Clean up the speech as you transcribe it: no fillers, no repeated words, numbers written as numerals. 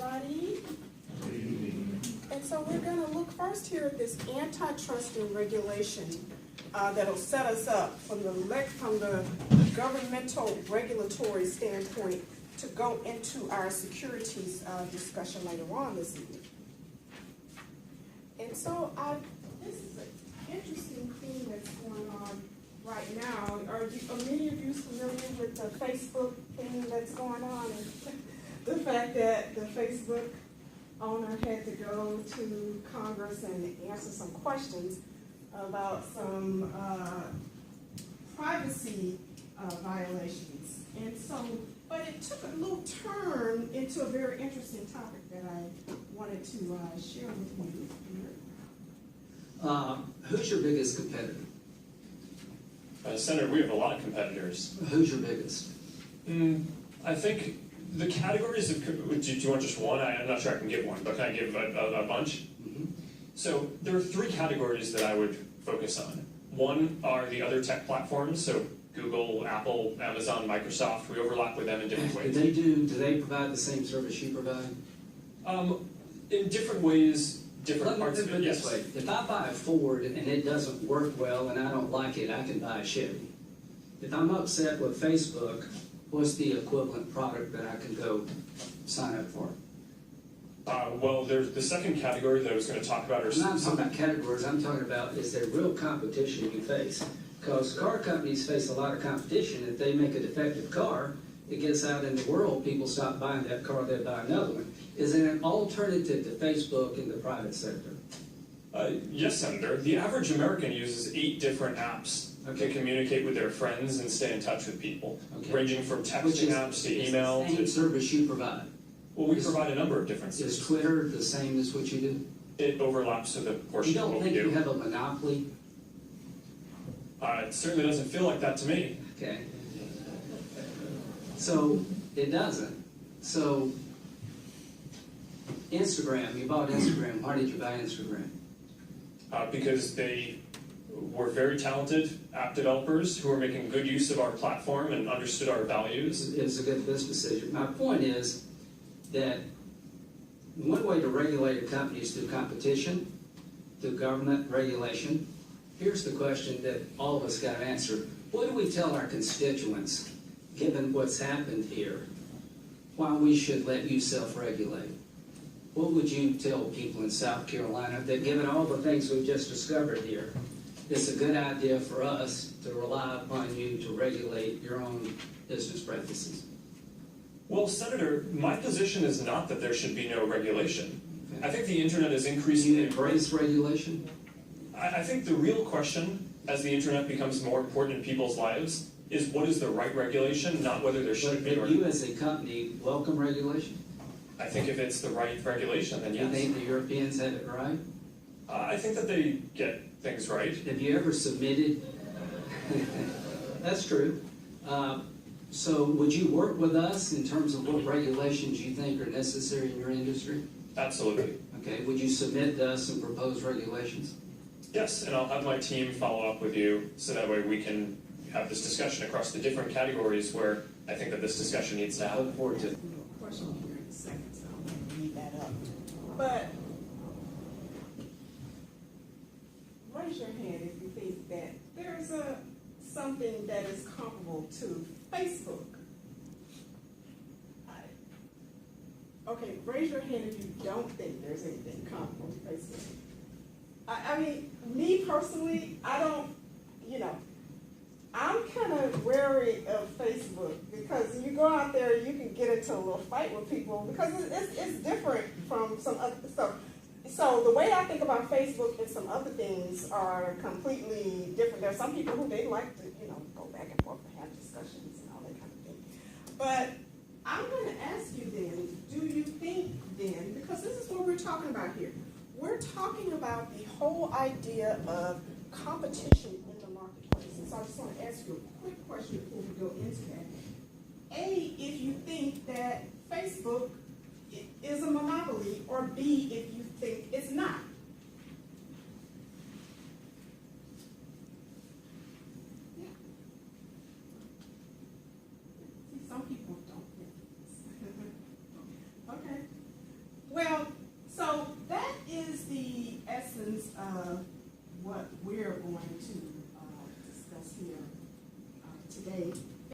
everybody. And so we're going to look first here at this antitrust and regulation that'll set us up from the governmental regulatory standpoint to go into our securities discussion later on this evening. And so this is an interesting thing that's going on right now. Are many of you familiar with the Facebook thing that's going on? And the fact that the Facebook owner had to go to Congress and answer some questions about some privacy violations. And so, but it took a little turn into a very interesting topic that I wanted to share with you here. Who's your biggest competitor? Senator, we have a lot of competitors. Who's your biggest? I think the categories of, do you want just one? I'm not sure I can give one, but can I give a bunch? Mm-hmm. So there are three categories that I would focus on. One are the other tech platforms, so Google, Apple, Amazon, Microsoft. We overlap with them in different ways. Do they provide the same service you provide? In different ways, different parts of it, yes. Way. If I buy a Ford and it doesn't work well and I don't like it, I can buy a Chevy. If I'm upset with Facebook, what's the equivalent product that I can go sign up for? Well, there's the second category that I was going to talk about. I'm not talking about categories. I'm talking about, is there real competition you face? Because car companies face a lot of competition. If they make a defective car, it gets out in the world, people stop buying that car, they buy another one. Is there an alternative to Facebook in the private sector? Yes, Senator. The average American uses 8 different apps to communicate with their friends and stay in touch with people, ranging from texting apps to email. Which is the same service you provide? Well, we provide a number of different services. Is Twitter the same as what you do? It overlaps with a portion of what we do. You don't think you have a monopoly? It certainly doesn't feel like that to me. Okay. So, it doesn't. So, Instagram, you bought Instagram. Why did you buy Instagram? Because they were very talented app developers who were making good use of our platform and understood our values. It was a good business decision. My point is that one way to regulate a company is through competition, through government regulation. Here's the question that all of us got to answer. What do we tell our constituents, given what's happened here, why we should let you self-regulate? What would you tell people in South Carolina that, given all the things we've just discovered here, it's a good idea for us to rely upon you to regulate your own business practices? Well, Senator, my position is not that there should be no regulation. Okay. I think the internet is increasingly... Do you embrace regulation? I think the real question, as the internet becomes more important in people's lives, is what is the right regulation, not whether there should be. But you as a company welcome regulation? I think if it's the right regulation, then yes. You think the Europeans have it right? I think that they get things right. Have you ever submitted? That's true. So would you work with us in terms of what regulations you think are necessary in your industry? Absolutely. Okay. Would you submit to us and propose regulations? Yes, and I'll have my team follow up with you so that way we can have this discussion across the different categories where I think that this discussion needs to happen. Look forward to it. Question here in a second, so I'm going to read that up. But raise your hand if you think that there's something that is comparable to Facebook. Okay, raise your hand if you don't think there's anything comparable to Facebook. I mean, me personally, I don't, I'm kind of wary of Facebook because you go out there, you can get into a little fight with people because it's different from some other stuff. So the way I think about Facebook and some other things are completely different. There are some people who they like to, go back and forth and have discussions and all that kind of thing. But I'm going to ask you then, do you think then, because this is what we're talking about here, we're talking about the whole idea of competition in the marketplace. And so I just want to ask you a quick question before we go into that. A, if you think that Facebook is a monopoly, or B, if you think it's not. Yeah. See, some people don't think this. Okay. Well, so that is the essence of what we're going to